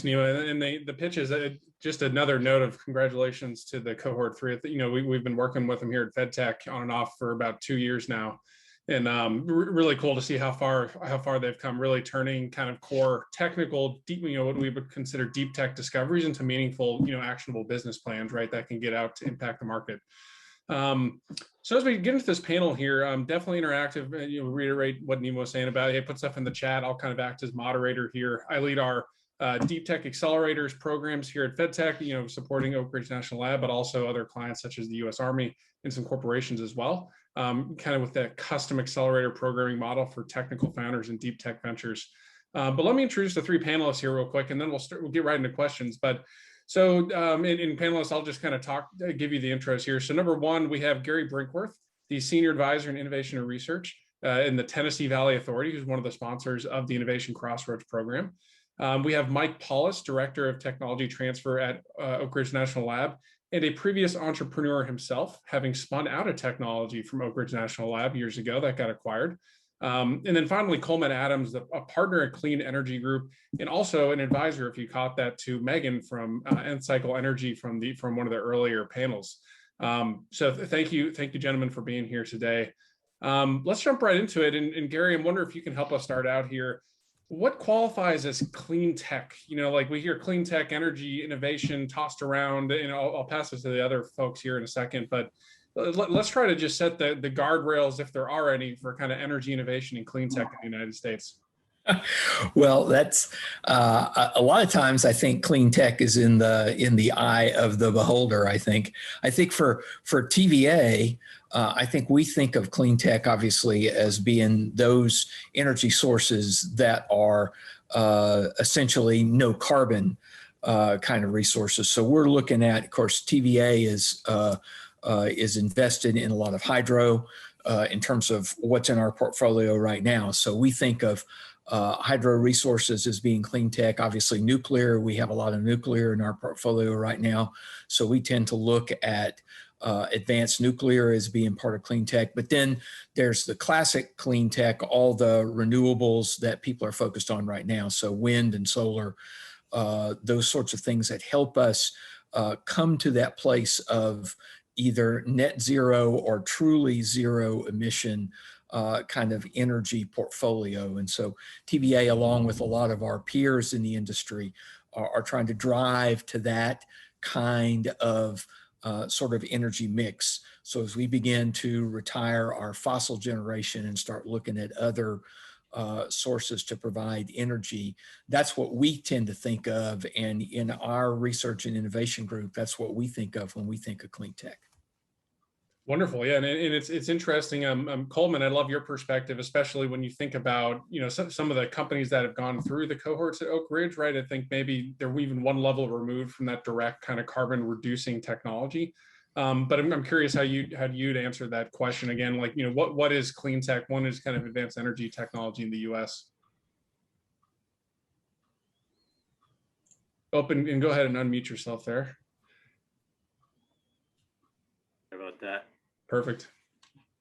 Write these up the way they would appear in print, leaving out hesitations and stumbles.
Nemo. And the pitch is just another note of congratulations to the cohort 3. We've been working with them here at FedTech on and off for about 2 years now, and really cool to see how far they've come, really turning kind of core technical, deep, what we would consider deep tech discoveries into meaningful, actionable business plans, right, that can get out to impact the market. So as we get into this panel here, definitely interactive. Reiterate what Nemo was saying about it. Hey, put stuff in the chat. I'll kind of act as moderator here. I lead our deep tech accelerators programs here at FedTech, supporting Oak Ridge National Lab, but also other clients such as the U.S. Army and some corporations as well. Kind of with that custom accelerator programming model for technical founders and deep tech ventures. But let me introduce the 3 panelists here real quick, and then we'll get right into questions. But so in panelists, I'll just kind of give you the intros here. So number 1, we have Gary Brinkworth, the Senior Advisor in Innovation and Research in the Tennessee Valley Authority, who's one of the sponsors of the Innovation Crossroads program. We have Mike Paulus, Director of Technology Transfer at Oak Ridge National Lab, and a previous entrepreneur himself, having spun out of technology from Oak Ridge National Lab years ago that got acquired. And then finally, Coleman Adams, a partner at Clean Energy Group, and also an advisor, if you caught that, to Megan from Ncycle Energy from one of the earlier panels. So thank you, gentlemen, for being here today. Let's jump right into it. And Gary, I wonder if you can help us start out here. What qualifies as clean tech? Like we hear clean tech, energy, innovation tossed around, and I'll pass it to the other folks here in a second, but let's try to just set the guardrails, if there are any, for kind of energy innovation and clean tech in the United States. Well, that's a lot of times I think clean tech is in the eye of the beholder. I think for TVA, I think we think of clean tech obviously as being those energy sources that are essentially no carbon kind of resources. So we're looking at, of course, TVA is invested in a lot of hydro in terms of what's in our portfolio right now. So we think of hydro resources as being clean tech. Obviously nuclear, we have a lot of nuclear in our portfolio right now. So we tend to look at advanced nuclear as being part of clean tech. But then there's the classic clean tech, all the renewables that people are focused on right now. So wind and solar, those sorts of things that help us come to that place of either net zero or truly zero emission kind of energy portfolio. And so TVA, along with a lot of our peers in the industry, are trying to drive to that kind of sort of energy mix. So as we begin to retire our fossil generation and start looking at other sources to provide energy, that's what we tend to think of. And in our research and innovation group, that's what we think of when we think of clean tech. Wonderful, yeah, and it's interesting. Coleman, I love your perspective, especially when you think about some of the companies that have gone through the cohorts at Oak Ridge, right? I think maybe they're even one level removed from that direct kind of carbon reducing technology. But I'm curious how you'd answer that question again. Like what is clean tech? One is kind of advanced energy technology in the U.S. Open and go ahead and unmute yourself there. Sorry about that. Perfect.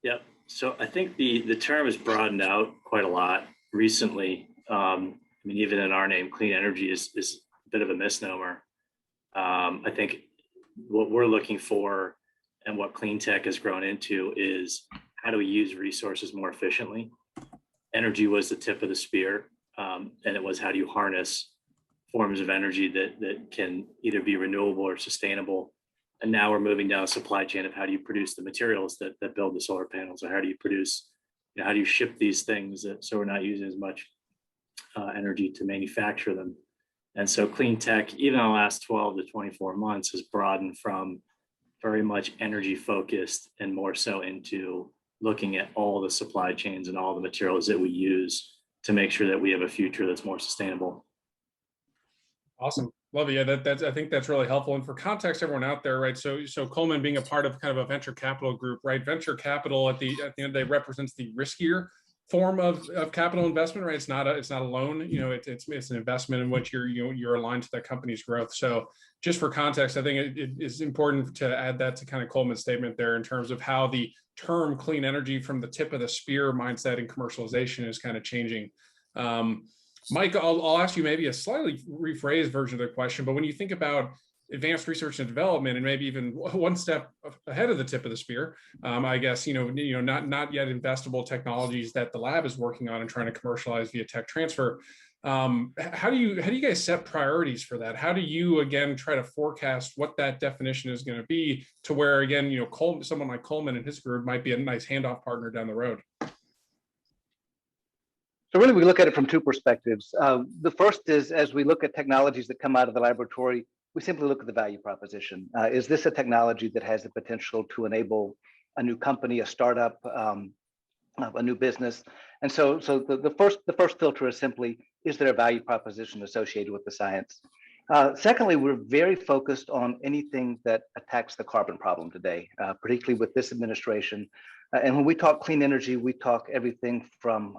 Yep. So I think the term has broadened out quite a lot recently. I mean, even in our name, clean energy is a bit of a misnomer. I think what we're looking for and what clean tech has grown into is how do we use resources more efficiently? Energy was the tip of the spear, and it was how do you harness forms of energy that can either be renewable or sustainable. And now we're moving down a supply chain of how do you produce the materials that build the solar panels, or how do you produce, how do you ship these things so we're not using as much energy to manufacture them. And so clean tech, even in the last 12 to 24 months, has broadened from very much energy focused and more so into looking at all the supply chains and all the materials that we use to make sure that we have a future that's more sustainable. Awesome. Love it. Yeah, I think that's really helpful. And for context, everyone out there, right? So Coleman being a part of kind of a venture capital group, right? Venture capital at the end of the day represents the riskier form of capital investment, right? It's not a loan. It's an investment in which you're aligned to that company's growth. So just for context, I think it is important to add that to kind of Coleman's statement there in terms of how the term clean energy from the tip of the spear mindset and commercialization is kind of changing. Mike, I'll ask you maybe a slightly rephrased version of the question, but when you think about advanced research and development, and maybe even one step ahead of the tip of the spear, I guess not yet investable technologies that the lab is working on and trying to commercialize via tech transfer. How do you guys set priorities for that? How do you again try to forecast what that definition is going to be to where again someone like Coleman and his group might be a nice handoff partner down the road? So really, we look at it from two perspectives. The first is, as we look at technologies that come out of the laboratory, we simply look at the value proposition. Is this a technology that has the potential to enable a new company, a startup, a new business? And so the first filter is simply, is there a value proposition associated with the science? Secondly, we're very focused on anything that attacks the carbon problem today, particularly with this administration. And when we talk clean energy, we talk everything from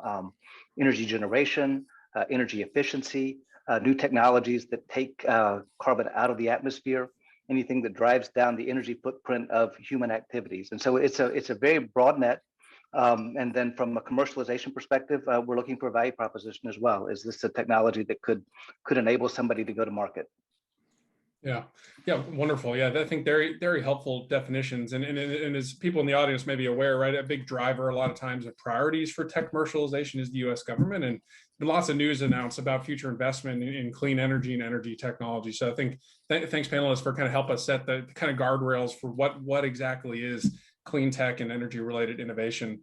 energy generation, energy efficiency, new technologies that take carbon out of the atmosphere, anything that drives down the energy footprint of human activities. And so it's a very broad net. And then from a commercialization perspective, we're looking for a value proposition as well. Is this a technology that could enable somebody to go to market? Yeah, wonderful. Yeah, I think very, very helpful definitions. And as people in the audience may be aware, right, a big driver a lot of times of priorities for tech commercialization is the U.S. government, and been lots of news announced about future investment in clean energy and energy technology. So I think thanks panelists for kind of help us set the kind of guardrails for what exactly is clean tech and energy related innovation.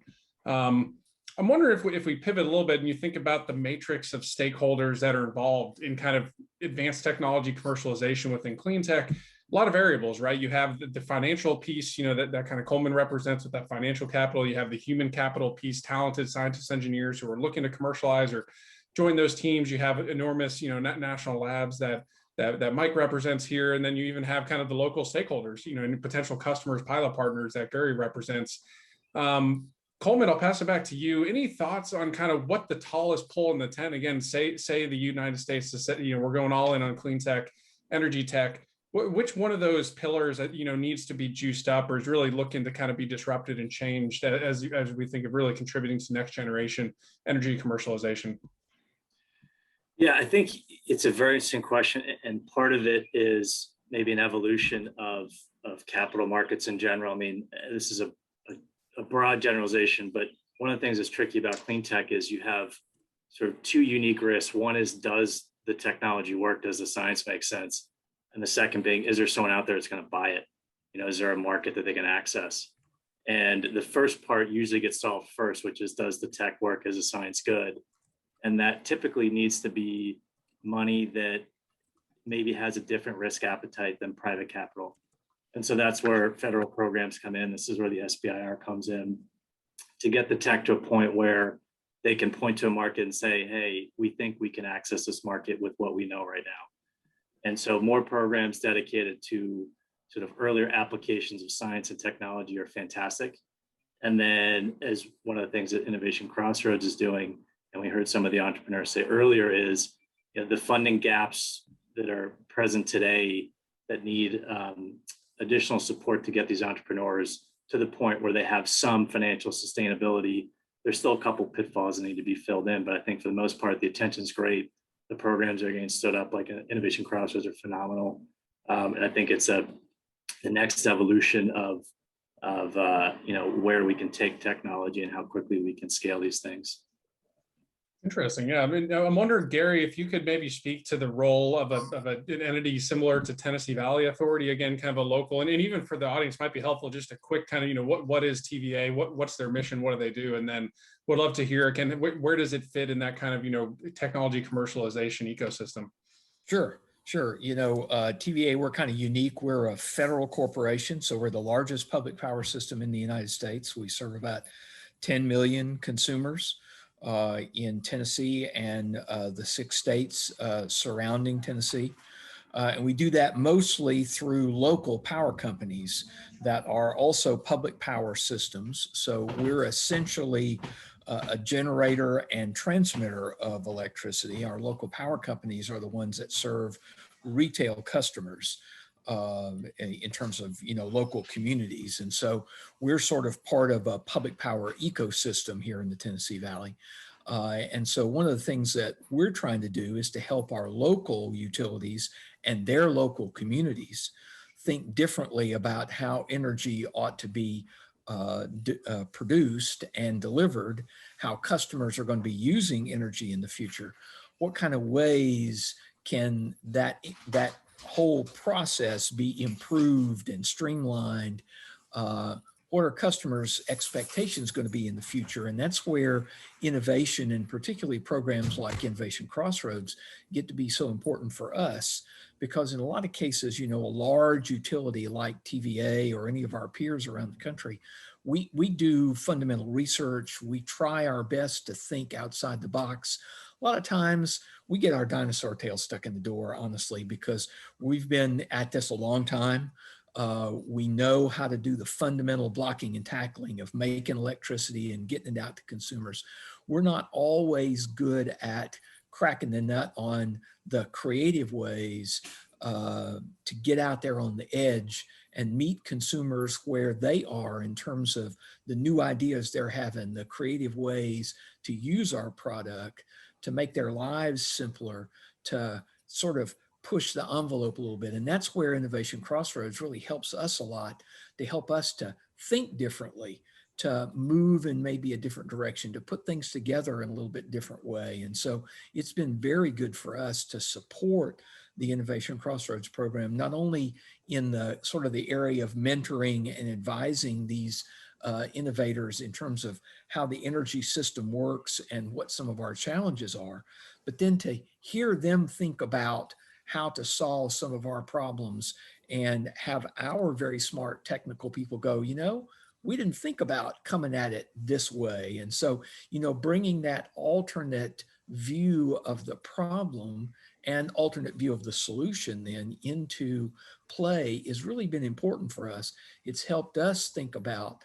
I'm wondering if we pivot a little bit and you think about the matrix of stakeholders that are involved in kind of advanced technology commercialization within clean tech, a lot of variables, right? You have the financial piece, that kind of Coleman represents with that financial capital. You have the human capital piece, talented scientists, engineers who are looking to commercialize or join those teams. You have enormous, national labs that Mike represents here. And then you even have kind of the local stakeholders, and potential customers, pilot partners that Gary represents. Coleman, I'll pass it back to you. Any thoughts on kind of what the tallest pole in the tent? Again, say the United States, we're going all in on clean tech, energy tech. Which one of those pillars that needs to be juiced up or is really looking to kind of be disrupted and changed as we think of really contributing to next generation energy commercialization? Yeah, I think it's a very interesting question, and part of it is maybe an evolution of capital markets in general. I mean, this is a broad generalization, but one of the things that's tricky about clean tech is you have sort of two unique risks. One is, does the technology work? Does the science make sense? And the second being, is there someone out there that's going to buy it? Is there a market that they can access? And the first part usually gets solved first, which is, does the tech work? Is the science good? And that typically needs to be money that maybe has a different risk appetite than private capital. And so that's where federal programs come in. This is where the SBIR comes in to get the tech to a point where they can point to a market and say, hey, we think we can access this market with what we know right now. And so more programs dedicated to sort of earlier applications of science and technology are fantastic. And then, as one of the things that Innovation Crossroads is doing, and we heard some of the entrepreneurs say earlier, is the funding gaps that are present today that need additional support to get these entrepreneurs to the point where they have some financial sustainability. There's still a couple pitfalls that need to be filled in, but I think for the most part, the attention's great. The programs are getting stood up, like Innovation Crossroads, are phenomenal. And I think it's the next evolution of where we can take technology and how quickly we can scale these things. Interesting. Yeah. I mean, I'm wondering, Gary, if you could maybe speak to the role of an entity similar to Tennessee Valley Authority, again, kind of a local, and even for the audience might be helpful, just a quick kind of, what is TVA? What's their mission? What do they do? And then would love to hear, again, where does it fit in that kind of, technology commercialization ecosystem? Sure. TVA, we're kind of unique. We're a federal corporation, so we're the largest public power system in the United States. We serve about 10 million consumers in Tennessee and the 6 states surrounding Tennessee. And we do that mostly through local power companies that are also public power systems. So we're essentially a generator and transmitter of electricity. Our local power companies are the ones that serve retail customers in terms of local communities. And so we're sort of part of a public power ecosystem here in the Tennessee Valley. And so one of the things that we're trying to do is to help our local utilities and their local communities think differently about how energy ought to be produced and delivered, how customers are going to be using energy in the future. What kind of ways can that whole process be improved and streamlined? What are customers' expectations going to be in the future? And that's where innovation, and particularly programs like Innovation Crossroads, get to be so important for us, because in a lot of cases, a large utility like TVA or any of our peers around the country, we do fundamental research. We try our best to think outside the box. A lot of times we get our dinosaur tail stuck in the door, honestly, because we've been at this a long time. We know how to do the fundamental blocking and tackling of making electricity and getting it out to consumers. We're not always good at cracking the nut on the creative ways to get out there on the edge and meet consumers where they are in terms of the new ideas they're having, the creative ways to use our product to make their lives simpler, to sort of push the envelope a little bit. And that's where Innovation Crossroads really helps us a lot, to help us to think differently, to move in maybe a different direction, to put things together in a little bit different way. And so it's been very good for us to support the Innovation Crossroads program, not only in the sort of the area of mentoring and advising these innovators in terms of how the energy system works and what some of our challenges are, but then to hear them think about how to solve some of our problems and have our very smart technical people go, we didn't think about coming at it this way. And so, bringing that alternate view of the problem and alternate view of the solution then into play has really been important for us. It's helped us think about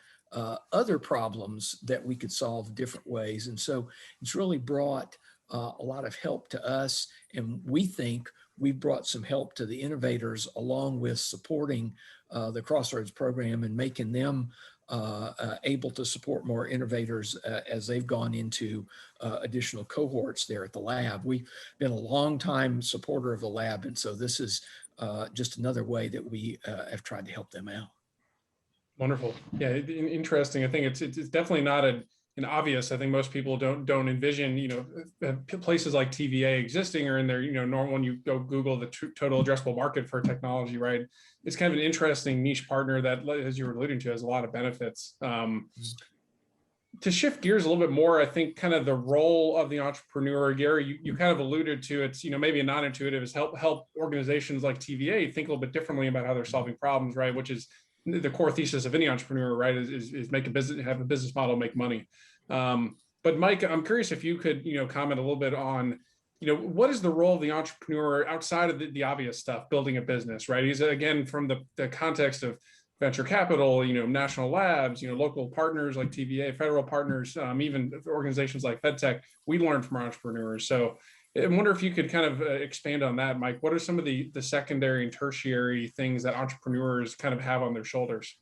other problems that we could solve different ways. And so it's really brought a lot of help to us. And we think we've brought some help to the innovators, along with supporting the Crossroads program and making them able to support more innovators as they've gone into additional cohorts there at the lab. We've been a long time supporter of the lab. And so this is just another way that we have tried to help them out. Wonderful. Yeah, interesting. I think it's definitely not an obvious. I think most people don't envision, places like TVA existing, or in their, normal, when you go Google the total addressable market for technology, right? It's kind of an interesting niche partner that, as you were alluding to, has a lot of benefits. To shift gears a little bit more, I think kind of the role of the entrepreneur, Gary, you kind of alluded to, it's, maybe a non-intuitive, is help organizations like TVA think a little bit differently about how they're solving problems, right? Which is the core thesis of any entrepreneur, right? Is make a business, have a business model, make money. But Mike, I'm curious if you could, comment a little bit on, what is the role of the entrepreneur outside of the obvious stuff, building a business, right? He's, again, from the context of venture capital, national labs, local partners like TVA, federal partners, even organizations like FedTech, we learn from our entrepreneurs. So I wonder if you could kind of expand on that, Mike. What are some of the secondary and tertiary things that entrepreneurs kind of have on their shoulders?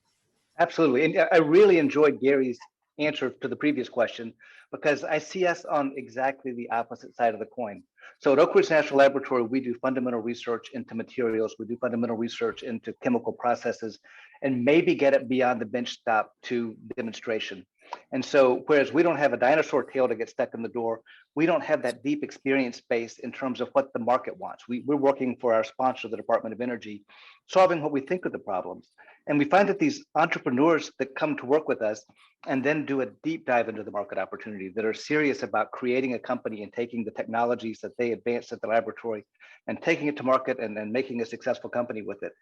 Absolutely. And I really enjoyed Gary's answer to the previous question, because I see us on exactly the opposite side of the coin. So at Oak Ridge National Laboratory, we do fundamental research into materials. We do fundamental research into chemical processes, and maybe get it beyond the bench stop to demonstration. And so, whereas we don't have a dinosaur tail to get stuck in the door, we don't have that deep experience base in terms of what the market wants. We're working for our sponsor, the Department of Energy, solving what we think are the problems. And we find that these entrepreneurs that come to work with us and then do a deep dive into the market opportunity, that are serious about creating a company and taking the technologies that they advanced at the laboratory and taking it to market and then making a successful company with it.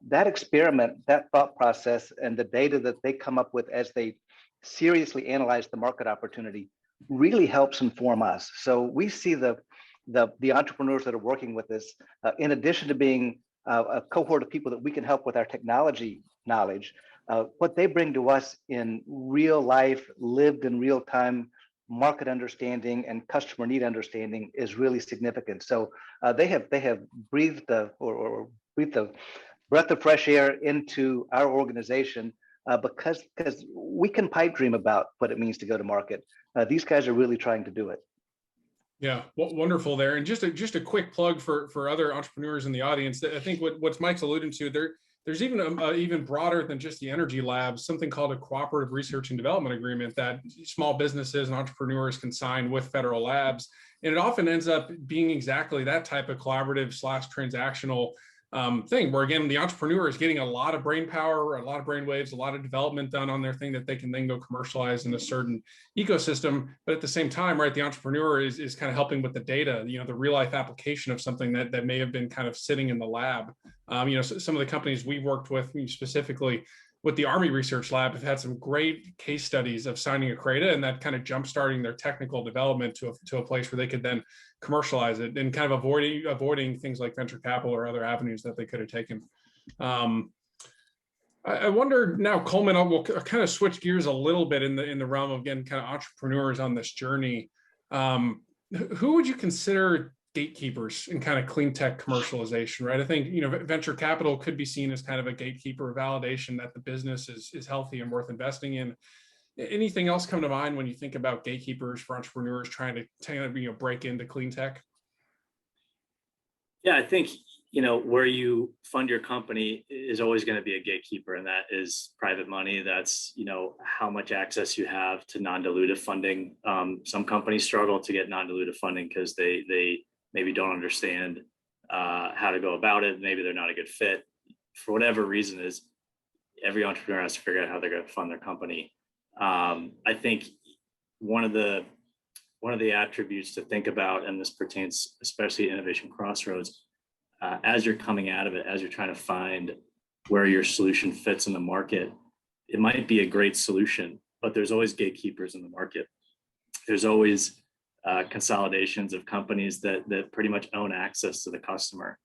That experiment, that thought process, and the data that they come up with as they seriously analyze the market opportunity really helps inform us. So we see the entrepreneurs that are working with us, in addition to being a cohort of people that we can help with our technology knowledge, what they bring to us in real life, lived in real time market understanding and customer need understanding is really significant. So they have breathed breathed the breath of fresh air into our organization, because we can pipe dream about what it means to go to market. These guys are really trying to do it. Yeah, wonderful there. And just a quick plug for other entrepreneurs in the audience. I think what Mike's alluding to there's even even broader than just the energy labs, something called a cooperative research and development agreement that small businesses and entrepreneurs can sign with federal labs. And it often ends up being exactly that type of collaborative / transactional thing, where again, the entrepreneur is getting a lot of brain power, a lot of brain waves, a lot of development done on their thing that they can then go commercialize in a certain ecosystem. But at the same time, right, the entrepreneur is kind of helping with the data, the real life application of something that may have been kind of sitting in the lab. Some of the companies we worked with, specifically with the Army Research Lab, have had some great case studies of signing a CRADA and that kind of jump-starting their technical development to a place where they could then commercialize it, and kind of avoiding things like venture capital or other avenues that they could have taken. I wonder now, Coleman, we'll kind of switch gears a little bit in the realm of, again, kind of entrepreneurs on this journey. Who would you consider gatekeepers in kind of clean tech commercialization, right? I think, venture capital could be seen as kind of a gatekeeper, validation that the business is healthy and worth investing in. Anything else come to mind when you think about gatekeepers for entrepreneurs trying to break into clean tech? Yeah, I think, where you fund your company is always going to be a gatekeeper, and that is private money. That's, how much access you have to non-dilutive funding. Some companies struggle to get non-dilutive funding because they maybe don't understand how to go about it. Maybe they're not a good fit. For whatever reason is, every entrepreneur has to figure out how they're going to fund their company. I think one of the attributes to think about, and this pertains especially to Innovation Crossroads, as you're coming out of it, as you're trying to find where your solution fits in the market, it might be a great solution, but there's always gatekeepers in the market. There's always consolidations of companies that pretty much own access to the customer.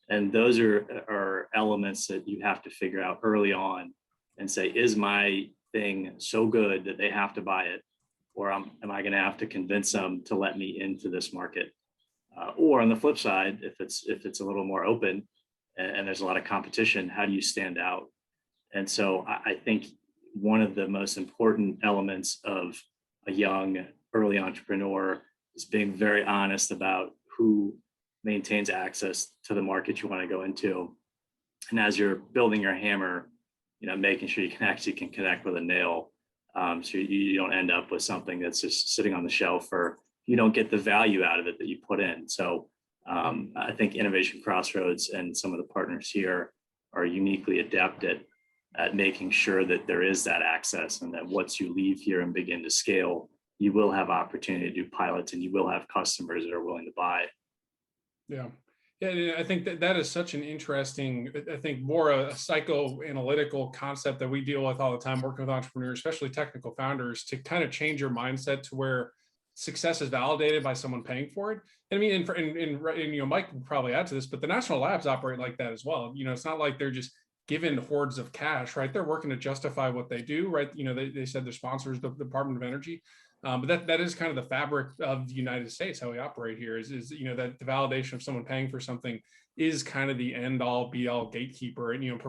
And those are elements that you have to figure out early on and say, is my thing so good that they have to buy it? Or am I going to have to convince them to let me into this market? Or on the flip side, if it's a little more open and there's a lot of competition, how do you stand out? And so I think one of the most important elements of a young early entrepreneur is being very honest about who maintains access to the market you want to go into. And as you're building your hammer, making sure you can connect with a nail. So you don't end up with something that's just sitting on the shelf, or you don't get the value out of it that you put in. So I think Innovation Crossroads and some of the partners here are uniquely adept at making sure that there is that access, and that once you leave here and begin to scale, you will have opportunity to do pilots and you will have customers that are willing to buy. Yeah. Yeah, I think that is such an interesting, I think more a psychoanalytical concept that we deal with all the time working with entrepreneurs, especially technical founders, to kind of change your mindset to where success is validated by someone paying for it. And I mean, and Mike can probably add to this, but the national labs operate like that as well. It's not like they're just given hordes of cash, right? They're working to justify what they do, right? They said their sponsors, the Department of Energy. But that is kind of the fabric of the United States, how we operate here is that the validation of someone paying for something is kind of the end all be all gatekeeper, and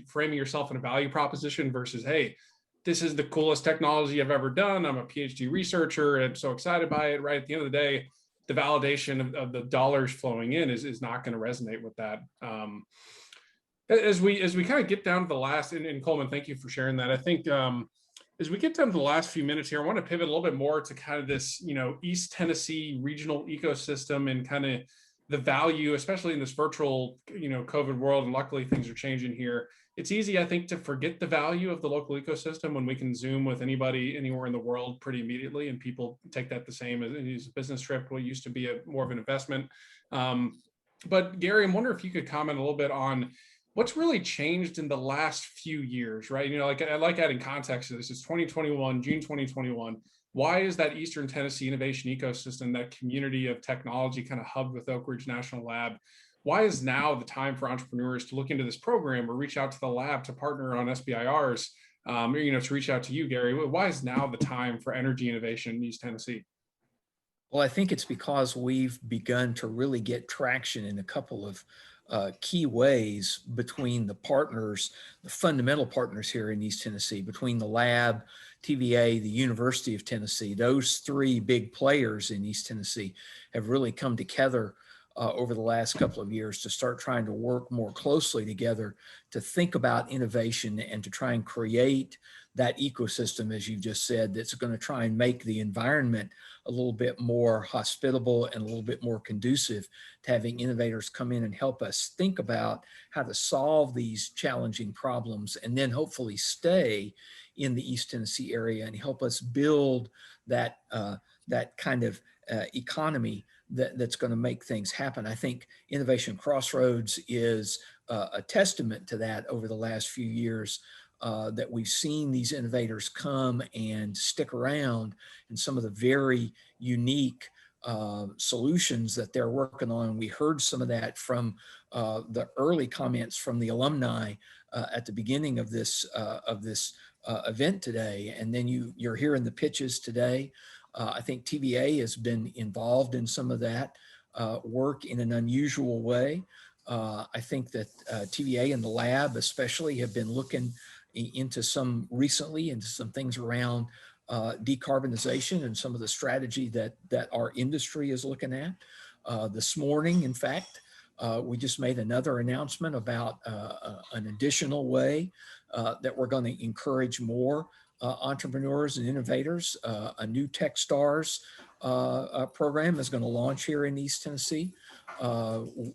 framing yourself in a value proposition versus, hey, this is the coolest technology I've ever done. I'm a PhD researcher and I'm so excited by it, right? At the end of the day, the validation of the dollars flowing in is not going to resonate with that. As we kind of get down to the last, and Coleman, thank you for sharing that. I think as we get down to the last few minutes here, I want to pivot a little bit more to kind of this, East Tennessee regional ecosystem and kind of the value, especially in this virtual, COVID world. And luckily things are changing here. It's easy, I think, to forget the value of the local ecosystem when we can Zoom with anybody anywhere in the world pretty immediately, and people take that the same as a business trip. What used to be more of an investment. But Gary, I'm wondering if you could comment a little bit on what's really changed in the last few years, right? I like adding context to this. It's 2021, June 2021. Why is that Eastern Tennessee innovation ecosystem, that community of technology kind of hubbed with Oak Ridge National Lab? Why is now the time for entrepreneurs to look into this program or reach out to the lab to partner on SBIRs, to reach out to you, Gary? Why is now the time for energy innovation in East Tennessee? Well, I think it's because we've begun to really get traction in a couple of key ways between the partners, the fundamental partners here in East Tennessee, between the lab, TVA, the University of Tennessee. Those three big players in East Tennessee have really come together over the last couple of years to start trying to work more closely together to think about innovation and to try and create that ecosystem, as you just said, that's going to try and make the environment a little bit more hospitable and a little bit more conducive to having innovators come in and help us think about how to solve these challenging problems and then hopefully stay in the East Tennessee area and help us build that, that kind of economy that's going to make things happen. I think Innovation Crossroads is a testament to that over the last few years. That we've seen these innovators come and stick around, and some of the very unique solutions that they're working on. We heard some of that from the early comments from the alumni at the beginning of this event today, and then you're hearing the pitches today. I think TVA has been involved in some of that work in an unusual way. I think that TVA and the lab especially have been looking into some things around decarbonization and some of the strategy that our industry is looking at. This morning, in fact, we just made another announcement about an additional way that we're going to encourage more entrepreneurs and innovators. A new TechStars program is going to launch here in East Tennessee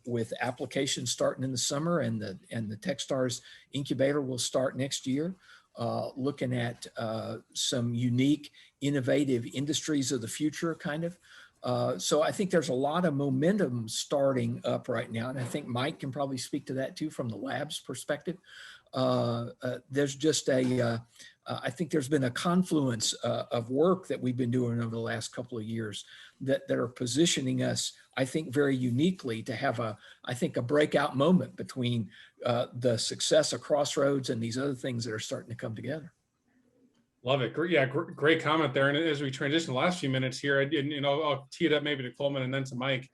with applications starting in the summer, and the TechStars incubator will start next year, looking at some unique, innovative industries of the future, kind of. So I think there's a lot of momentum starting up right now, and I think Mike can probably speak to that too from the lab's perspective. There's just I think there's been a confluence of work that we've been doing over the last couple of years that are positioning us, I think, very uniquely to have I think, a breakout moment between the success of Crossroads and these other things that are starting to come together. Love it. Great, yeah, great comment there. And as we transition the last few minutes here, I'll tee it up maybe to Coleman and then to Mike.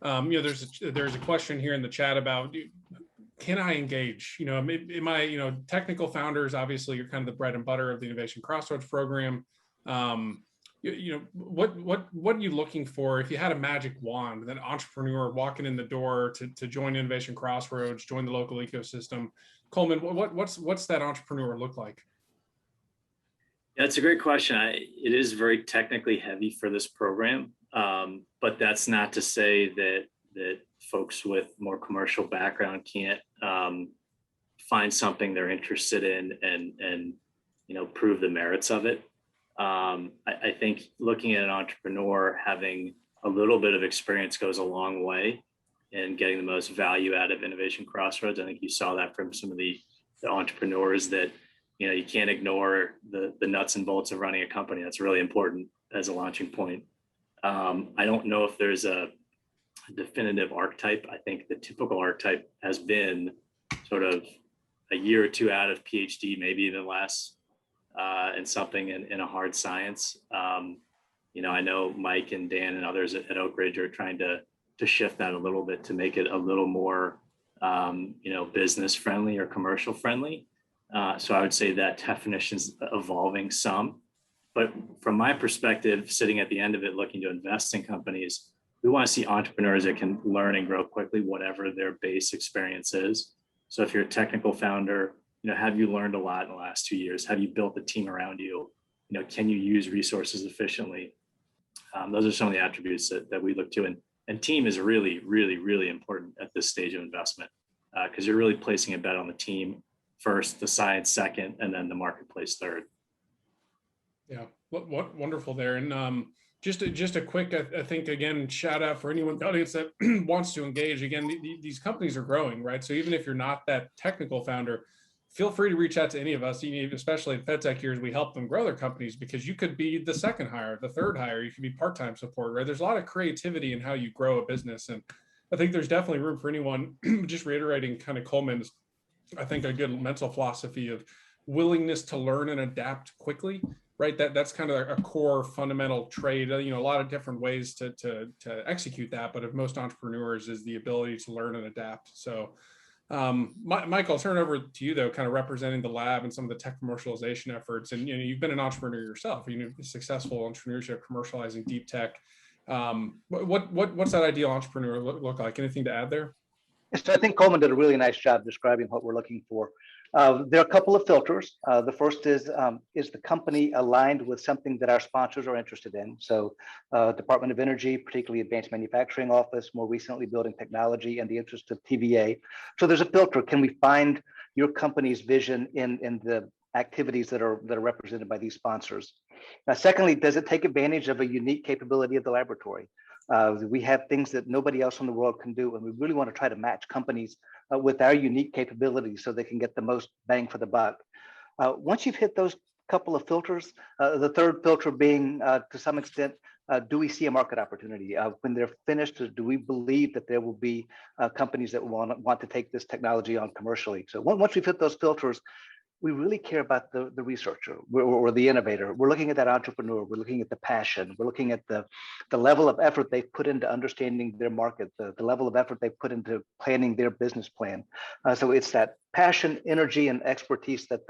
There's a question here in the chat about, can I engage? Am I, technical founders, obviously you're kind of the bread and butter of the Innovation Crossroads program. What are you looking for if you had a magic wand, that entrepreneur walking in the door to join Innovation Crossroads, join the local ecosystem? Coleman, what's that entrepreneur look like? Yeah, it's a great question. It is very technically heavy for this program, but that's not to say that folks with more commercial background can't find something they're interested in and prove the merits of it. I think looking at an entrepreneur, having a little bit of experience goes a long way in getting the most value out of Innovation Crossroads. I think you saw that from some of the entrepreneurs that, you can't ignore the nuts and bolts of running a company. That's really important as a launching point. I don't know if there's a definitive archetype. I think the typical archetype has been sort of a year or two out of PhD, maybe even less, and something in a hard science. I know Mike and Dan and others at Oak Ridge are trying to shift that a little bit to make it a little more, business friendly or commercial friendly. So I would say that definition's evolving some. But from my perspective, sitting at the end of it, looking to invest in companies, we want to see entrepreneurs that can learn and grow quickly, whatever their base experience is. So if you're a technical founder, have you learned a lot in the last 2 years? Have you built a team around you? Can you use resources efficiently? Those are some of the attributes that we look to. And team is really, really, really important at this stage of investment, because you're really placing a bet on the team first, the science second, and then the marketplace third. Yeah, what wonderful there. And just a quick, I think, again, shout out for anyone in the audience that wants to engage. Again, these companies are growing, right? So even if you're not that technical founder, feel free to reach out to any of us, especially at FedTech years, we help them grow their companies, because you could be the second hire, the third hire, you could be part-time support, right? There's a lot of creativity in how you grow a business. And I think there's definitely room for anyone. Just reiterating kind of Coleman's, I think, a good mental philosophy of willingness to learn and adapt quickly, right? That's kind of a core fundamental trait. A lot of different ways to execute that, but of most entrepreneurs is the ability to learn and adapt. So Mike, I'll turn it over to you though, kind of representing the lab and some of the tech commercialization efforts. And you've been an entrepreneur yourself. Successful entrepreneurship, commercializing deep tech. What's that ideal entrepreneur look like? Anything to add there? So I think Coleman did a really nice job describing what we're looking for. There are a couple of filters. The first is the company aligned with something that our sponsors are interested in? So Department of Energy, particularly Advanced Manufacturing Office, more recently Building Technology, and the interest of TVA. So there's a filter. Can we find your company's vision in the activities that are represented by these sponsors? Secondly, does it take advantage of a unique capability of the laboratory? We have things that nobody else in the world can do, and we really want to try to match companies with our unique capabilities so they can get the most bang for the buck. Once you've hit those couple of filters, the third filter being, to some extent, do we see a market opportunity? When they're finished, do we believe that there will be companies that want to take this technology on commercially? So once we've hit those filters, we really care about the researcher or the innovator. We're looking at that entrepreneur. We're looking at the passion. We're looking at the level of effort they've put into understanding their market, the level of effort they've put into planning their business plan. So it's that passion, energy, and expertise that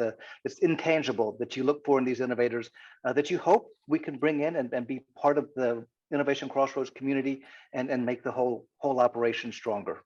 it's intangible that you look for in these innovators that you hope we can bring in and be part of the Innovation Crossroads community and make the whole operation stronger.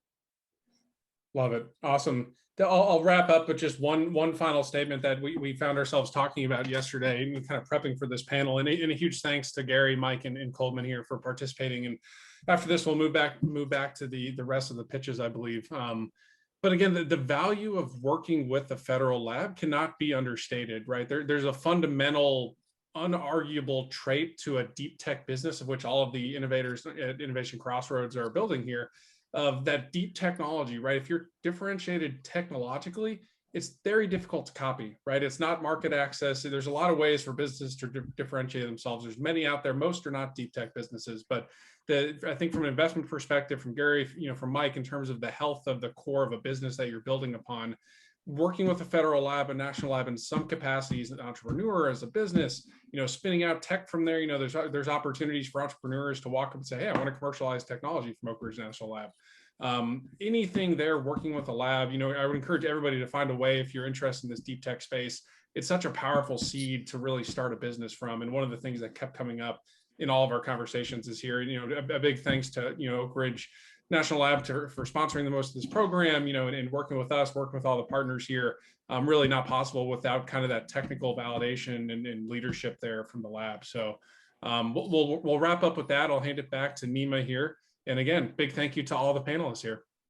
Love it. Awesome. I'll wrap up with just one final statement that we found ourselves talking about yesterday and kind of prepping for this panel. And a huge thanks to Gary, Mike, and Coleman here for participating. And after this, we'll move back to the rest of the pitches, I believe. But again, the value of working with the federal lab cannot be understated, right? There's a fundamental, unarguable trait to a deep tech business, of which all of the innovators at Innovation Crossroads are building here, of that deep technology, right? If you're differentiated technologically, it's very difficult to copy, right? It's not market access. There's a lot of ways for businesses to differentiate themselves. There's many out there. Most are not deep tech businesses, but I think from an investment perspective, from Gary, from Mike, in terms of the health of the core of a business that you're building upon, working with a federal lab, a national lab in some capacities, an entrepreneur as a business, spinning out tech from there, there's opportunities for entrepreneurs to walk up and say, hey, I want to commercialize technology from Oak Ridge National Lab. Anything there working with a lab, I would encourage everybody to find a way if you're interested in this deep tech space. It's such a powerful seed to really start a business from. And one of the things that kept coming up in all of our conversations is here, a big thanks to, Oak Ridge National Lab for sponsoring the most of this program, and working with us, working with all the partners here, really not possible without kind of that technical validation and leadership there from the lab. So we'll wrap up with that. I'll hand it back to Nima here. And again, big thank you to all the panelists here.